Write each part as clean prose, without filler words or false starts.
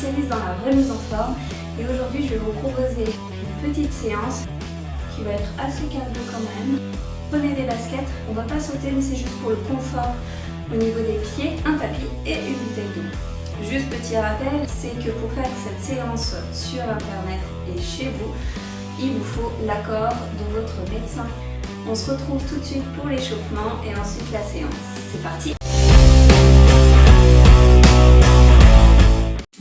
spécialise dans la remise en forme et aujourd'hui je vais vous proposer une petite séance qui va être assez cardio quand même. Prenez des baskets, on ne va pas sauter mais c'est juste pour le confort au niveau des pieds, un tapis et une bouteille d'eau. Juste petit rappel, c'est que pour faire cette séance sur internet et chez vous, il vous faut l'accord de votre médecin. On se retrouve tout de suite pour l'échauffement et ensuite la séance. C'est parti!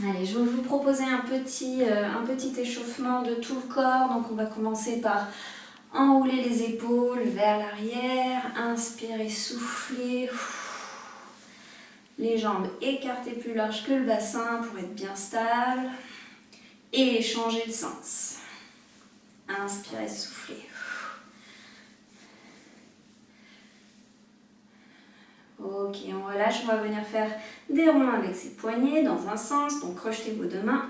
Allez, je vais vous proposer un petit échauffement de tout le corps. Donc on va commencer par enrouler les épaules vers l'arrière. Inspirez, soufflez. Les jambes écartées plus larges que le bassin pour être bien stable. Et changez le sens. Inspirez, soufflez. Ok, on relâche, on va venir faire des ronds avec ses poignets dans un sens. Donc crochetez vos deux mains,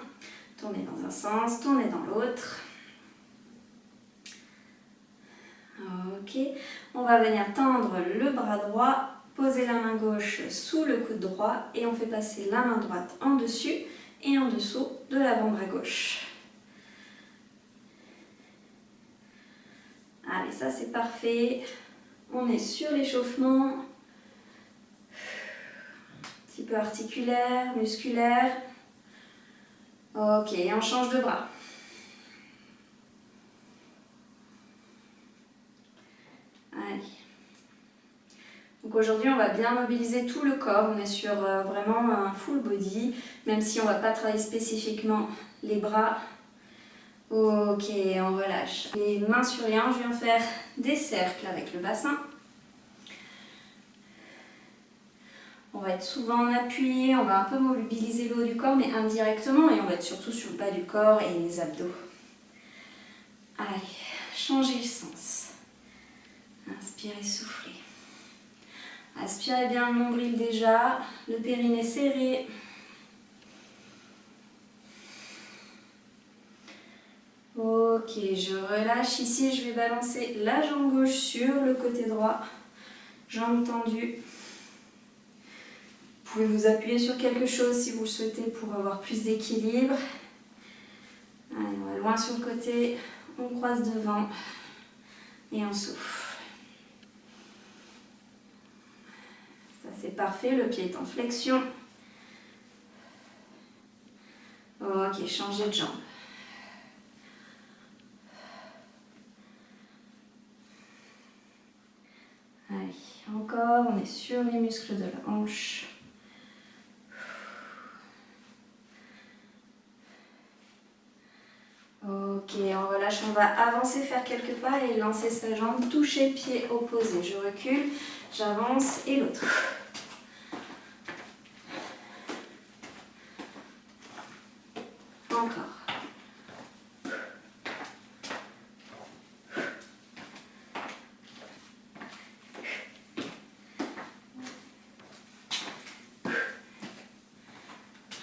tournez dans un sens, tournez dans l'autre. Ok, on va venir tendre le bras droit. Posez la main gauche sous le coude droit et on fait passer la main droite en dessus et en dessous de l'avant-bras gauche. Allez, ça c'est parfait. On est sur l'échauffement. Un petit peu articulaire, musculaire. Ok, on change de bras. Allez. Donc aujourd'hui, on va bien mobiliser tout le corps. On est sur vraiment un full body, même si on ne va pas travailler spécifiquement les bras. Ok, on relâche. Les mains sur les hanches, je viens faire des cercles avec le bassin. On va être souvent en appui, on va un peu mobiliser le haut du corps, mais indirectement, et on va être surtout sur le bas du corps et les abdos. Allez, changez le sens. Inspirez, soufflez. Aspirez bien le nombril déjà, le périnée serré. Ok, je relâche. Ici, je vais balancer la jambe gauche sur le côté droit. Jambe tendue. Vous pouvez vous appuyer sur quelque chose si vous le souhaitez pour avoir plus d'équilibre. Allez, on va loin sur le côté. On croise devant et on souffle. C'est parfait, le pied est en flexion. Ok, changez de jambe. Allez, encore, on est sur les muscles de la hanche. Ok, on relâche, on va avancer, faire quelques pas et lancer sa jambe, toucher pied opposé. Je recule, j'avance et l'autre. Encore.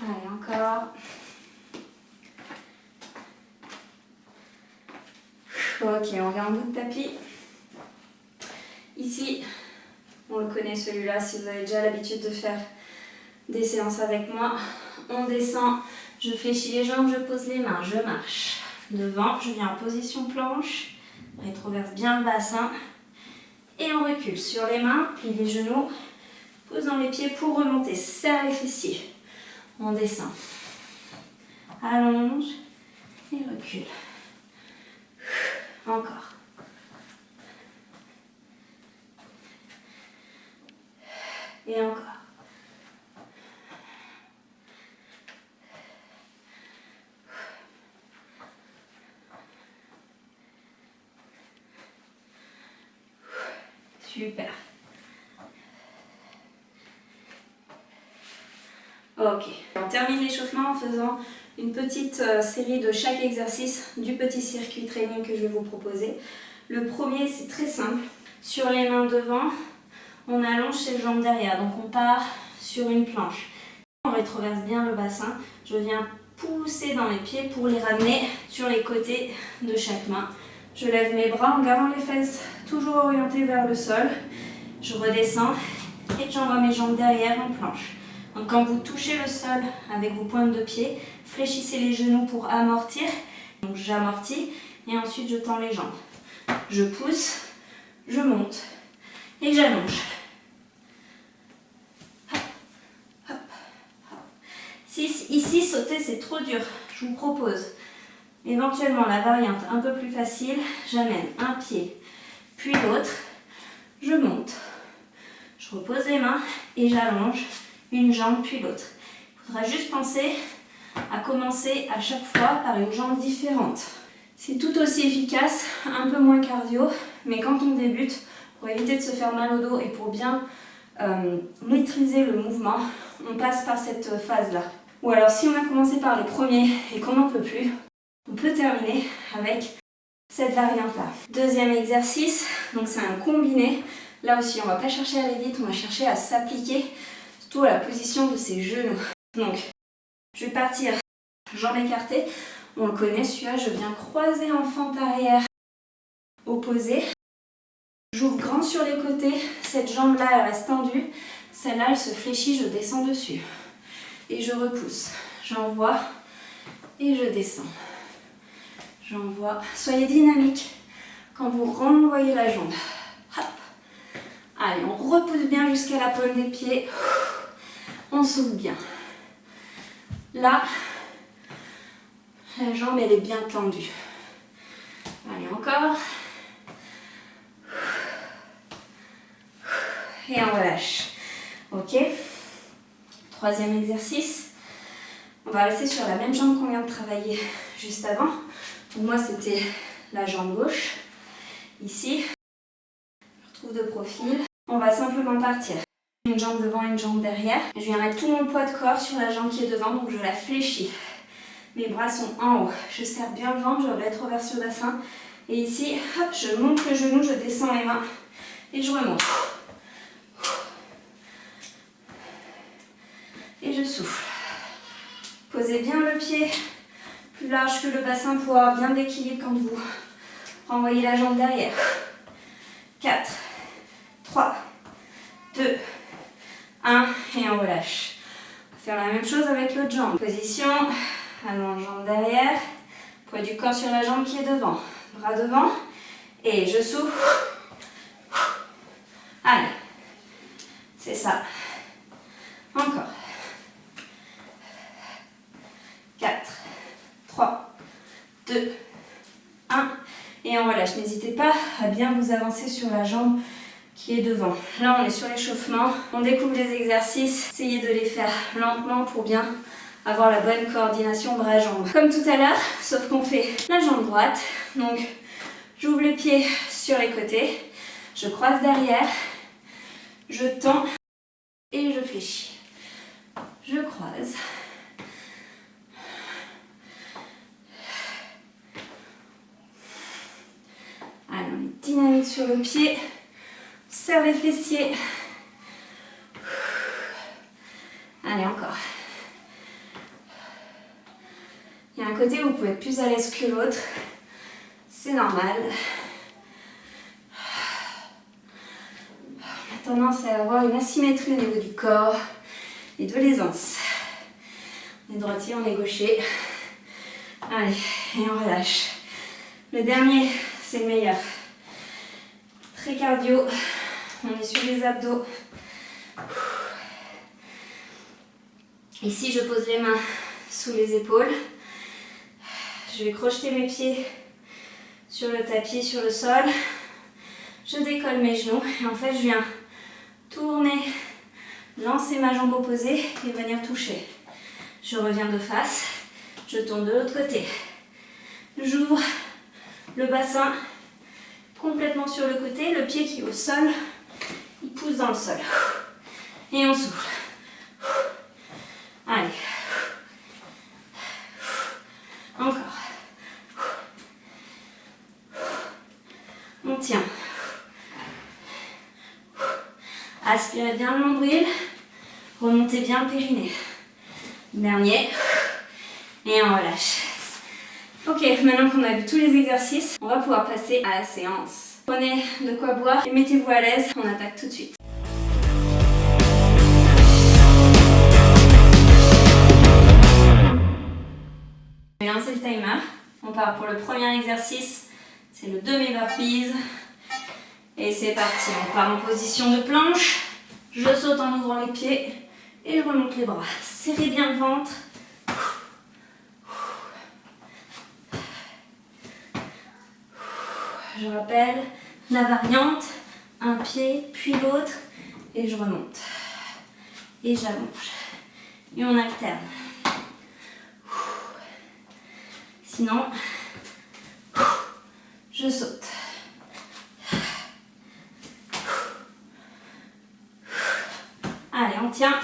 Allez, encore. Ok, on vient en bout de tapis. Ici, on le connaît celui-là, si vous avez déjà l'habitude de faire des séances avec moi. On descend, je fléchis les jambes, je pose les mains, je marche. Devant, je viens en position planche, rétroverse bien le bassin. Et on recule sur les mains, plie les genoux, posant les pieds pour remonter, serre les fessiers. On descend, allonge et recule. Encore. Et encore. Super. Ok. On termine l'échauffement en faisant une petite série de chaque exercice du petit circuit training que je vais vous proposer. Le premier, c'est très simple. Sur les mains devant, on allonge ses jambes derrière. Donc on part sur une planche. On rétroverse bien le bassin. Je viens pousser dans les pieds pour les ramener sur les côtés de chaque main. Je lève mes bras en gardant les fesses toujours orientées vers le sol. Je redescends et j'envoie mes jambes derrière en planche. Donc quand vous touchez le sol avec vos pointes de pied, fléchissez les genoux pour amortir. Donc j'amortis et ensuite je tends les jambes. Je pousse, je monte et j'allonge. Si ici sauter c'est trop dur, je vous propose éventuellement la variante un peu plus facile. J'amène un pied puis l'autre, je monte, je repose les mains et j'allonge une jambe puis l'autre. Il faudra juste penser à commencer à chaque fois par une jambe différente. C'est tout aussi efficace, un peu moins cardio, mais quand on débute, pour éviter de se faire mal au dos et pour bien maîtriser le mouvement, on passe par cette phase-là. Ou alors si on a commencé par les premiers et qu'on n'en peut plus, on peut terminer avec cette variante-là. Deuxième exercice, donc c'est un combiné. Là aussi, on ne va pas chercher à aller vite, on va chercher à s'appliquer, surtout à la position de ses genoux. Donc, je vais partir jambes écartées. On le connaît celui-là, je viens croiser en fente arrière opposée. J'ouvre grand sur les côtés, cette jambe-là elle reste tendue, celle-là elle se fléchit, je descends dessus. Et je repousse, j'envoie et je descends. J'envoie. Soyez dynamique quand vous renvoyez la jambe. Hop. Allez, on repousse bien jusqu'à la pointe des pieds. On s'ouvre bien. Là, la jambe elle est bien tendue. Allez, encore. Et on relâche. Ok. Troisième exercice. On va rester sur la même jambe qu'on vient de travailler juste avant. Pour moi, c'était la jambe gauche. Ici, je retrouve de profil. On va simplement partir. Une jambe devant, une jambe derrière. Je viens mettre tout mon poids de corps sur la jambe qui est devant, donc je la fléchis. Mes bras sont en haut. Je serre bien le ventre, je rétroverse le bassin. Et ici, hop, je monte le genou, je descends les mains et je remonte. Et je souffle. Posez bien le pied plus large que le bassin pour avoir bien d'équilibre quand vous renvoyez la jambe derrière. 4, 3, 2, 1 et on relâche. On va faire la même chose avec l'autre jambe. Position, allonge jambe derrière, poids du corps sur la jambe qui est devant. Bras devant et je souffle. Allez, c'est ça. Encore. 4, 3, 2, 1 et on relâche. N'hésitez pas à bien vous avancer sur la jambe qui est devant. Là, on est sur l'échauffement. On découvre les exercices. Essayez de les faire lentement pour bien avoir la bonne coordination bras-jambes. Comme tout à l'heure, sauf qu'on fait la jambe droite. Donc, j'ouvre les pieds sur les côtés. Je croise derrière. Je tends et je fléchis. Je croise. Allez, on est dynamique sur le pied. On serre les fessiers. Allez, encore. Il y a un côté où vous pouvez être plus à l'aise que l'autre. C'est normal. On a tendance à avoir une asymétrie au niveau du corps et de l'aisance. On est droitier, on est gaucher. Allez, et on relâche. Le dernier, c'est le meilleur. Très cardio. On est sur les abdos. Ici, je pose les mains sous les épaules. Je vais crocheter mes pieds sur le tapis, sur le sol. Je décolle mes genoux et en fait, je viens tourner, lancer ma jambe opposée et venir toucher. Je reviens de face, je tourne de l'autre côté. J'ouvre le bassin complètement sur le côté, le pied qui est au sol, il pousse dans le sol. Et on souffle. Allez. Encore. On tient. Aspirez bien le nombril. Remontez bien le périnée. Dernier. Et on relâche. Ok, maintenant qu'on a vu tous les exercices, on va pouvoir passer à la séance. Prenez de quoi boire et mettez-vous à l'aise. On attaque tout de suite. hein, c'est le timer. On part pour le premier exercice, c'est le demi-burpees. Et c'est parti, on part en position de planche. Je saute en ouvrant les pieds et je remonte les bras. Serrez bien le ventre. Je rappelle la variante, un pied puis l'autre et je remonte. Et j'allonge. Et on alterne. Sinon, je saute. Allez, on tient.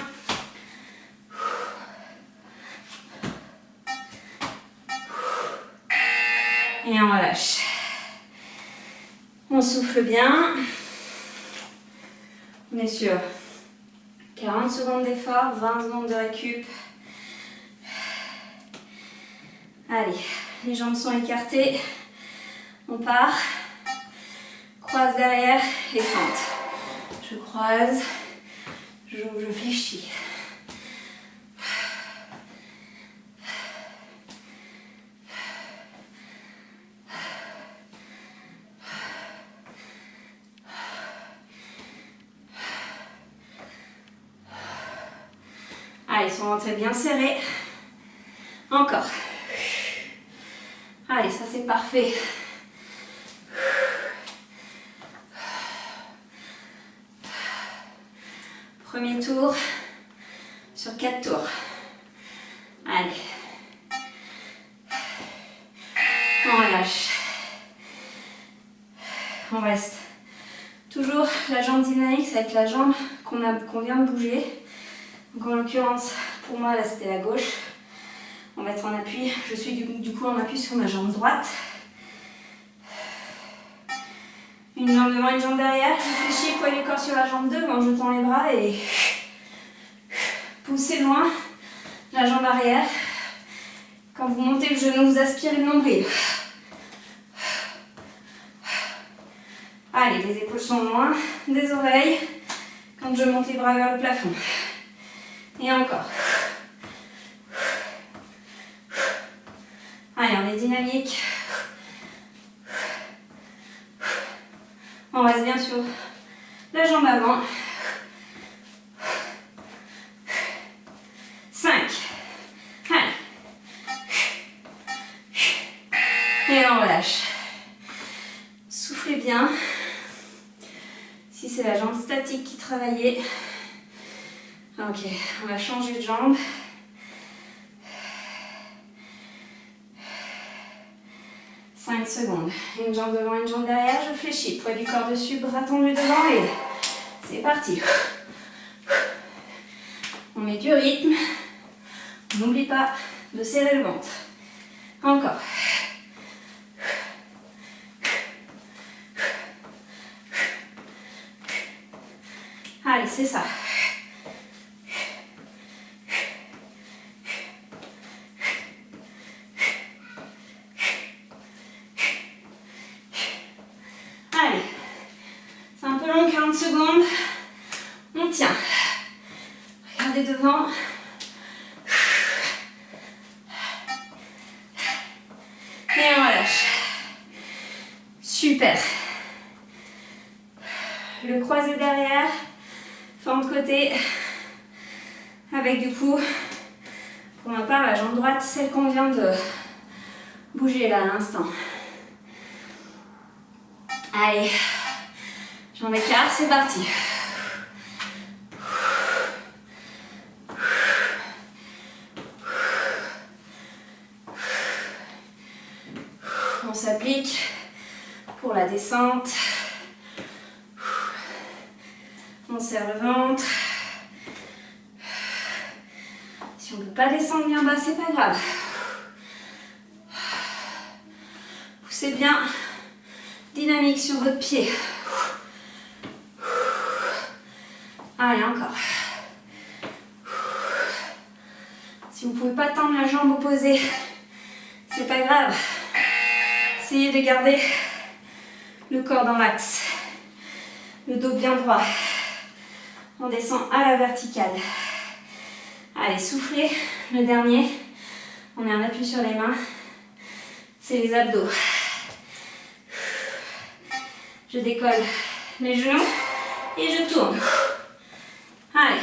Et on relâche. On souffle bien. On est sur 40 secondes d'effort, 20 secondes de récup. Allez, les jambes sont écartées. On part. Croise derrière et fente. Je croise. J'ouvre, je fléchis. Allez, ils sont rentrés bien serrés. Encore. Allez, ça c'est parfait. Premier tour sur 4 tours. Allez. On relâche. On reste. Toujours la jambe dynamique, ça va être la jambe qu'on vient de bouger. Donc en l'occurrence, pour moi, là c'était la gauche. On va être en appui. Je suis du coup en appui sur ma jambe droite. Une jambe devant, une jambe derrière. Je fléchis, poids du corps sur la jambe devant, je tends les bras et poussez loin la jambe arrière. Quand vous montez le genou, vous aspirez le nombril. Allez, les épaules sont loin des oreilles quand je monte les bras vers le plafond. Et encore. Allez, on est dynamique. On reste bien sûr la jambe avant. 5. Allez. Et on relâche. Soufflez bien. Si c'est la jambe statique qui travaillait. Ok, on va changer de jambe. Cinq secondes. Une jambe devant, une jambe derrière. Je fléchis. Poids du corps dessus, bras tendus devant et c'est parti. On met du rythme. N'oublie pas de serrer le ventre. Encore. Allez, c'est ça. Allez, c'est un peu long, 40 secondes. On tient. Regardez devant. Et on relâche. Super. Le croisé derrière. Forme de côté. Avec du coup, pour ma part, la jambe droite, celle qu'on vient de bouger là à l'instant. Allez, jambe écart, c'est parti. On s'applique pour la descente. On serre le ventre. Si on ne peut pas descendre bien bas, c'est pas grave. Poussez bien. Dynamique sur votre pied. Allez, encore. Si vous ne pouvez pas tendre la jambe opposée, c'est pas grave. Essayez de garder le corps dans l'axe. Le dos bien droit. On descend à la verticale. Allez, soufflez. Le dernier. On est en appui sur les mains. c'est les abdos. Je décolle les genoux et je tourne. Allez.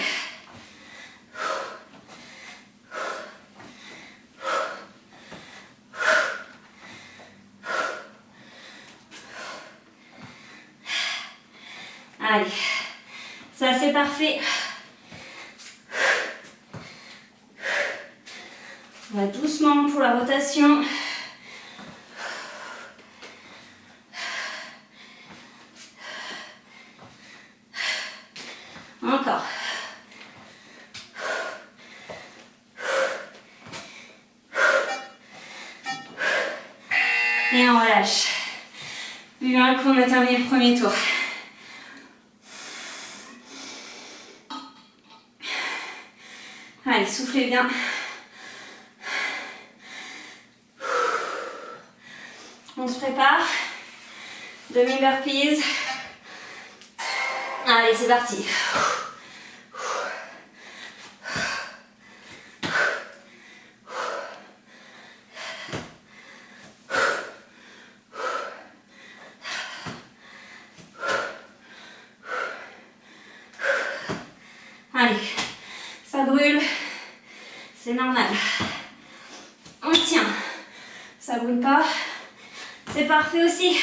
Allez, ça c'est parfait. On va doucement pour la rotation. Encore. Et on relâche. Bien qu'on a terminé le premier tour. Allez, soufflez bien. On se prépare. Demi-burpees. Allez, c'est parti. Allez, ça brûle, c'est normal. On tient, ça brûle pas, c'est parfait aussi.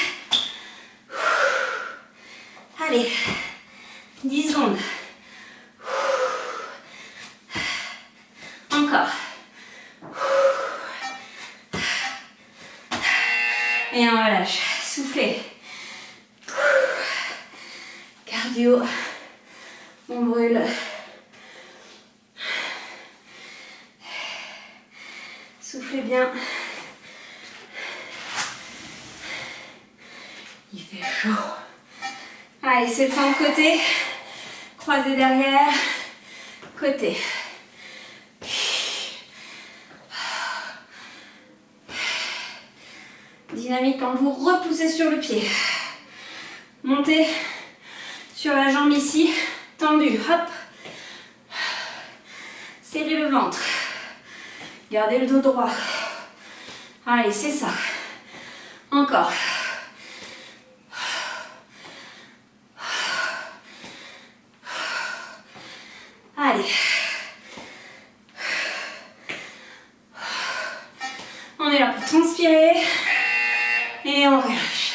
Allez, 10 secondes. Encore. Et on relâche, soufflez. Cardio, on brûle. Soufflez bien. Il fait chaud. Allez, c'est fin de côté. Croisez derrière. Côté. Dynamique quand vous repoussez sur le pied. Montez sur la jambe ici. Tendue. Hop. Serrez le ventre. Gardez le dos droit. Allez, c'est ça. Encore. Allez. On est là pour transpirer. Et on relâche.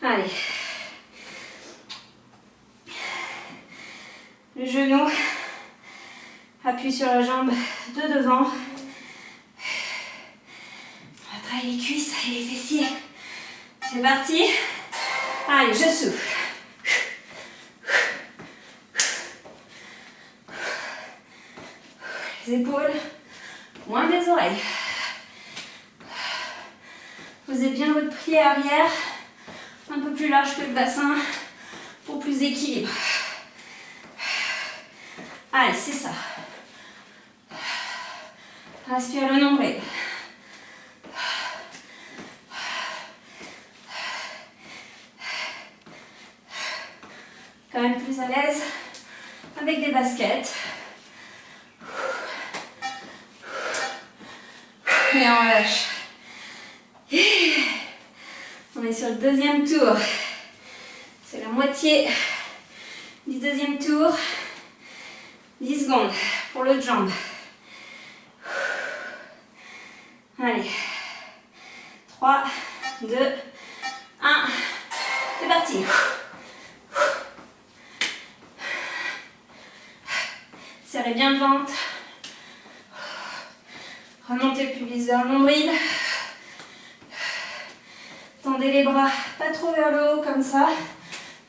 Allez. Le genou. Appuie sur la jambe de devant. On va travailler les cuisses et les fessiers. C'est parti. Allez, je souffle. Les épaules loin des oreilles. Posez bien votre pied arrière, un peu plus large que le bassin pour plus d'équilibre. Allez, c'est ça. Respire le nombril. Quand même plus à l'aise avec des baskets. Et on relâche. On est sur le deuxième tour. C'est la moitié du deuxième tour. 10 secondes pour l'autre jambe. Allez. 3, 2, 1. C'est parti. Serrez bien le ventre. Remontez le pubis vers le nombril. Tendez les bras, pas trop vers le haut comme ça,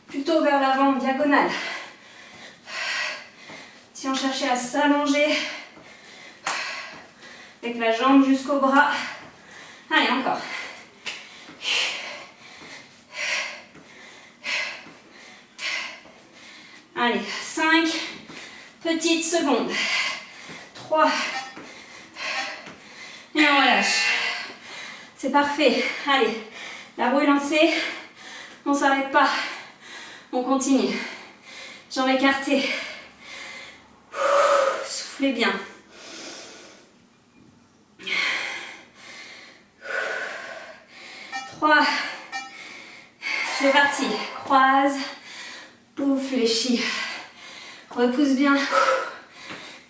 plutôt vers l'avant en diagonale. Si on cherchait à s'allonger avec la jambe jusqu'au bras. Allez, encore. Allez, 5 petites secondes. 3. Et on relâche. C'est parfait. Allez, la roue est lancée. On ne s'arrête pas. On continue. Jambes écartées. Soufflez bien. parti. Croise ou fléchis. Repousse bien.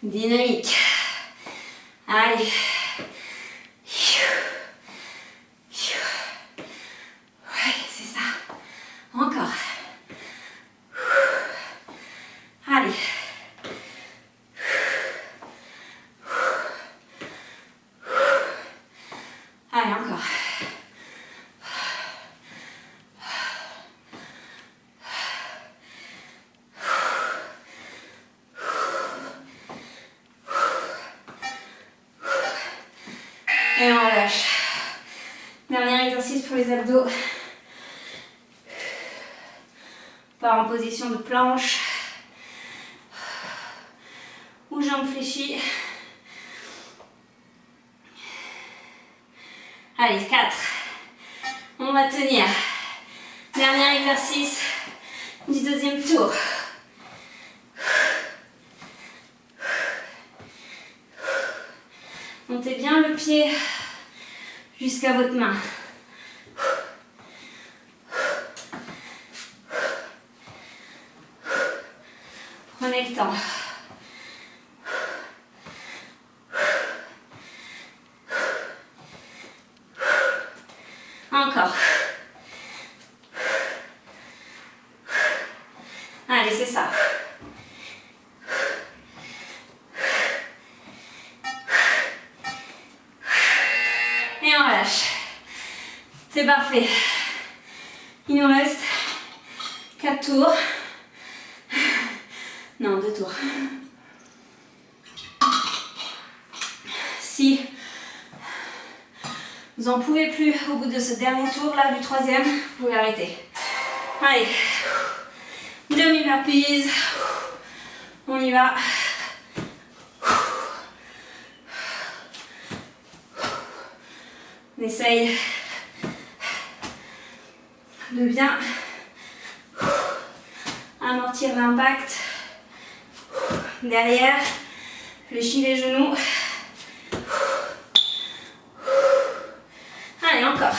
Dynamique. Allez. Ouais, c'est ça. Encore. Allez. Allez, encore. Et on relâche. Dernier exercice pour les abdos. On part en position de planche. Ou jambes fléchies. Allez, 4. On va tenir. Dernier exercice du deuxième tour. Montez bien le pied jusqu'à votre main. Prenez le temps. Encore. Allez, c'est ça. Et on relâche. C'est parfait. Il nous reste 4 tours. Non, 2 tours. Si vous n'en pouvez plus au bout de ce dernier tour, là, du troisième, vous pouvez arrêter. Allez. Demi-reprise. On y va. On essaye de bien amortir l'impact derrière. Fléchis les genoux. Allez, encore.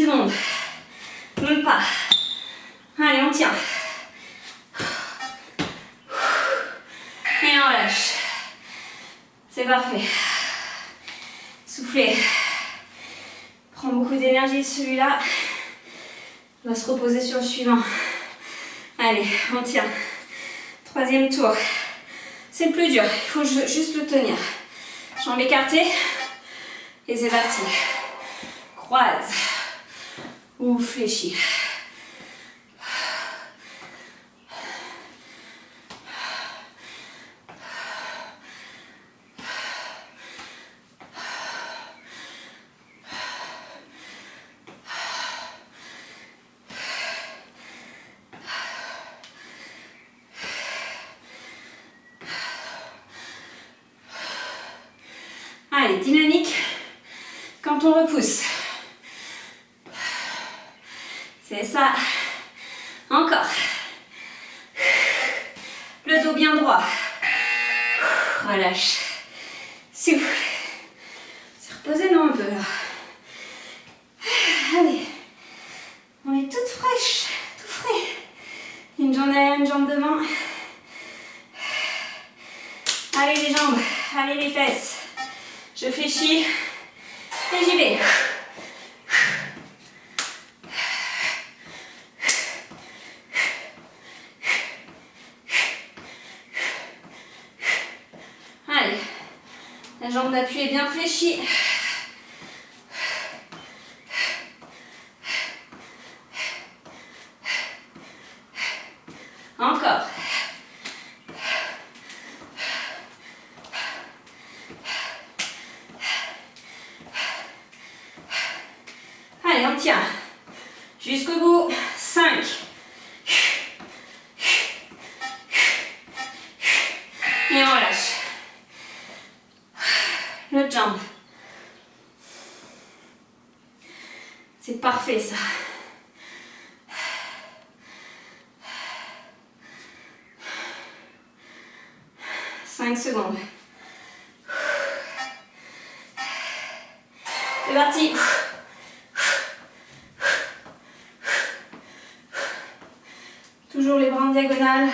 Secondes. Même pas. Allez, on tient. Et on relâche. C'est parfait. Soufflez. Prends beaucoup d'énergie celui-là. On va se reposer sur le suivant. Allez, on tient. Troisième tour. C'est le plus dur. Il faut juste le tenir. Jambes écartées. Et c'est parti. Croise. Ou fléchis. Allez, dynamique quand on repousse. C'est ça. Encore. Le dos bien droit. Relâche. Souffle. Se reposer non un peu là. Allez. On est toute fraîche, tout frais. Une jambe derrière, une jambe devant. Allez les jambes, allez les fesses. Je fléchis et j'y vais. Allez, la jambe d'appui est bien fléchie. Encore. Allez, on tient. Jusqu'au bout. 5. Et on relâche. L'autre jambe. C'est parfait ça. 5 secondes. C'est parti. Toujours les bras en diagonale.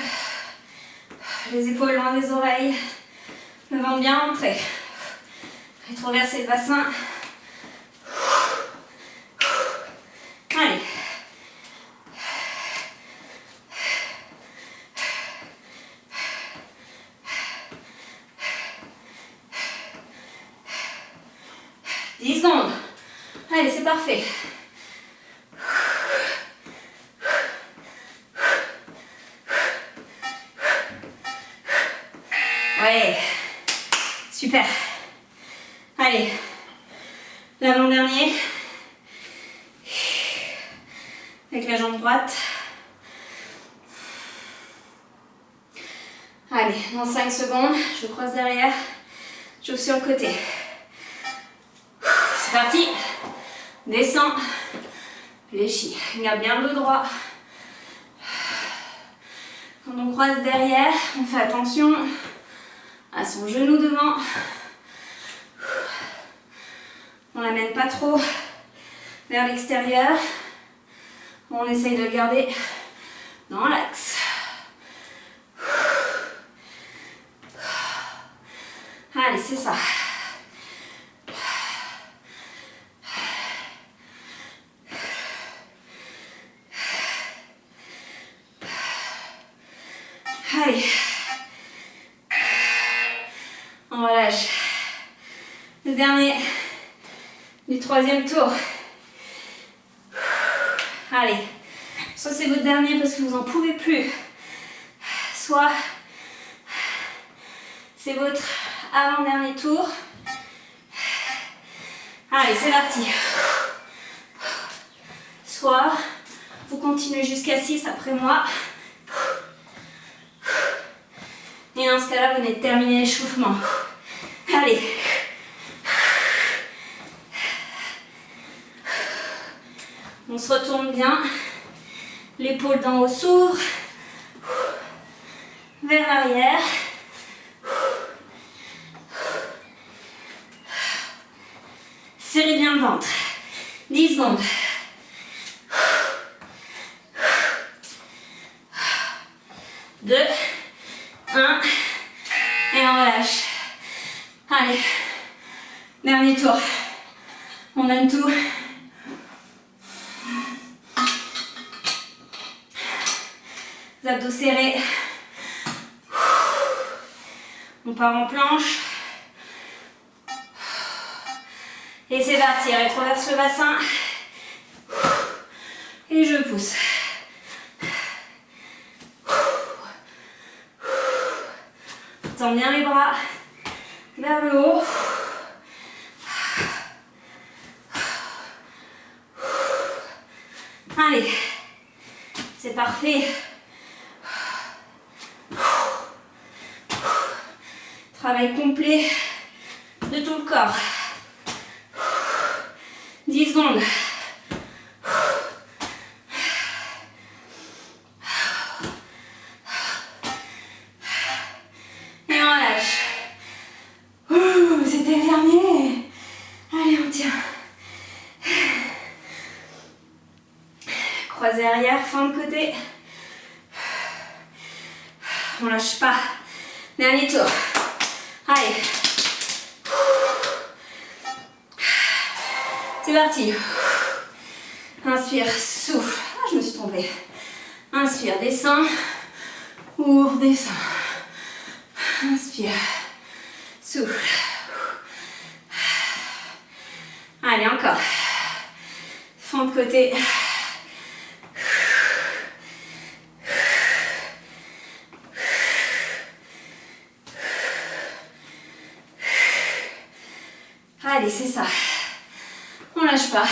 Les épaules loin des oreilles. Le ventre bien rentré. Rétroverser le bassin. Allez. Secondes. Allez, c'est parfait. Ouais, super. Allez, l'avant-dernier. Avec la jambe droite. Allez, dans 5 secondes, je croise derrière, j'ouvre sur le côté. C'est parti. Descends, fléchis. Garde bien le dos droit. Quand on croise derrière, on fait attention à son genou devant. On l'amène pas trop vers l'extérieur. On essaye de le garder dans l'axe. Allez, c'est ça. Allez. On relâche. Le dernier du troisième tour. Allez. Soit c'est votre dernier parce que vous n'en pouvez plus. Soit c'est votre avant-dernier tour. Allez, c'est parti. Soit vous continuez jusqu'à 6 après moi. Et dans ce cas-là, vous venez de terminer l'échauffement. Allez. On se retourne bien. L'épaule d'en haut s'ouvre. Vers l'arrière. Serrez bien le ventre. 10 secondes. 2, 1. Et on relâche. Allez. Dernier tour. On donne tout. Les abdos serrés. On part en planche. Et c'est parti, rétroverse le bassin. Et je pousse. Tends bien les bras vers le haut. Allez, c'est parfait. Travail complet de tout le corps. 10 secondes. Et on relâche. C'était le dernier. Allez, on tient. Croisé arrière, fin de côté. On lâche pas. Dernier tour. Allez. C'est parti. Inspire, souffle. Ah, je me suis trompée. Inspire, descends. Ouvre, descends. Inspire. Souffle. Allez, encore. Fond de côté. Allez, c'est ça. On lâche pas.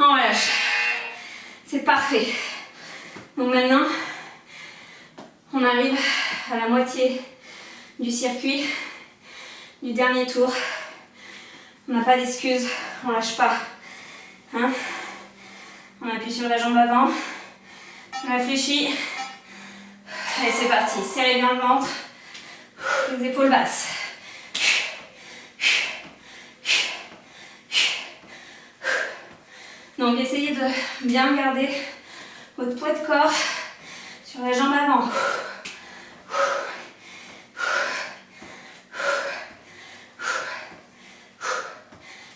On relâche. C'est parfait. Donc maintenant, on arrive à la moitié du circuit, du dernier tour. On n'a pas d'excuses, on lâche pas. Hein? On appuie sur la jambe avant. On réfléchit. Allez, c'est parti. Serrez bien le ventre. Les épaules basses. Donc, essayez de bien garder votre poids de corps sur la jambe avant.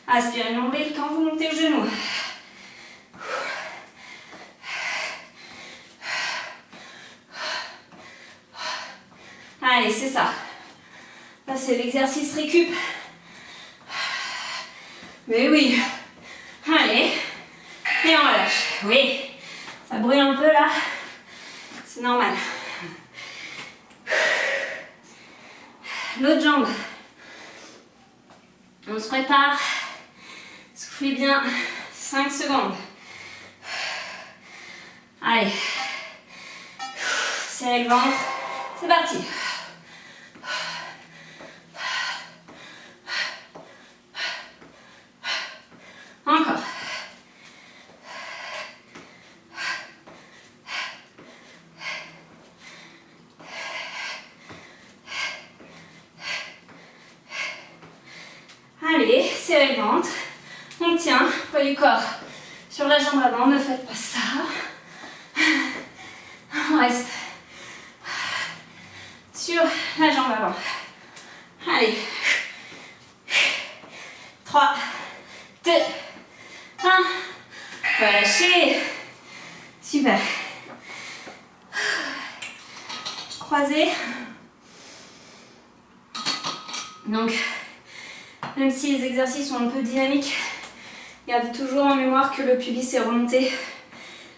Aspirez nombril quand vous montez le genou. Allez, c'est ça. Là, c'est l'exercice récup. Mais oui. Allez. Et on relâche. Oui. Ça brûle un peu là. C'est normal. L'autre jambe. On se prépare. Soufflez bien. 5 secondes. Allez. Serrez le ventre. C'est parti. Encore. Allez, serrez le ventre. On tient, poids du corps sur la jambe avant, ne faites pas ça. On reste sur la jambe avant. Allez. 3, 2, 1. Relâchez. Super. Croisez. Donc, même si les exercices sont un peu dynamiques, gardez toujours en mémoire que le pubis est remonté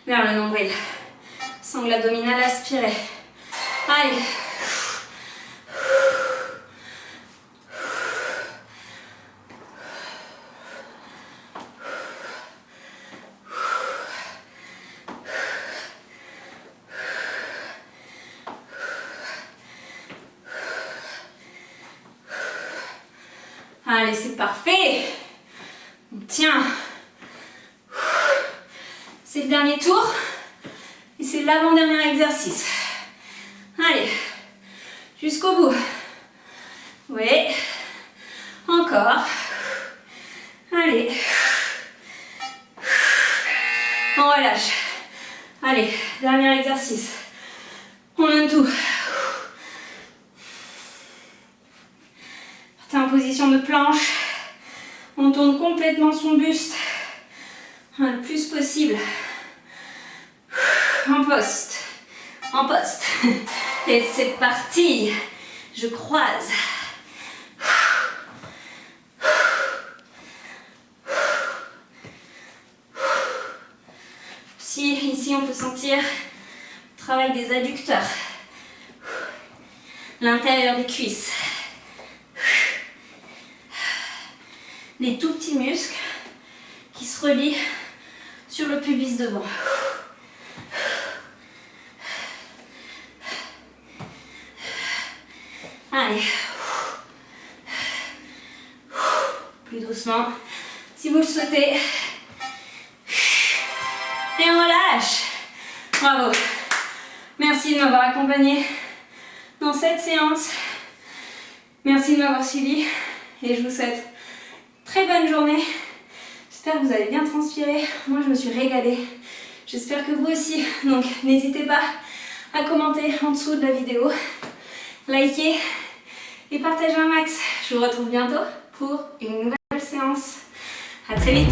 vers le nombril. Sangle abdominale aspirée. Allez. Allez, c'est parfait. On tient. C'est le dernier tour. Et c'est l'avant-dernier exercice. Allez. Jusqu'au bout. Oui. Encore. Allez. On relâche. Allez, dernier exercice. On donne tout. En position de planche, on tourne complètement son buste le plus possible. En poste, en poste. Et c'est parti. Je croise. Ici, on peut sentir le travail des adducteurs, l'intérieur des cuisses. Les tout petits muscles qui se relient sur le pubis devant. Allez. Plus doucement, si vous le souhaitez. Et on relâche. Bravo. Merci de m'avoir accompagné dans cette séance. Merci de m'avoir suivi et je vous souhaite très bonne journée. J'espère que vous avez bien transpiré. Moi, je me suis régalée. J'espère que vous aussi. Donc, n'hésitez pas à commenter en dessous de la vidéo, liker et partager un max. Je vous retrouve bientôt pour une nouvelle séance. À très vite.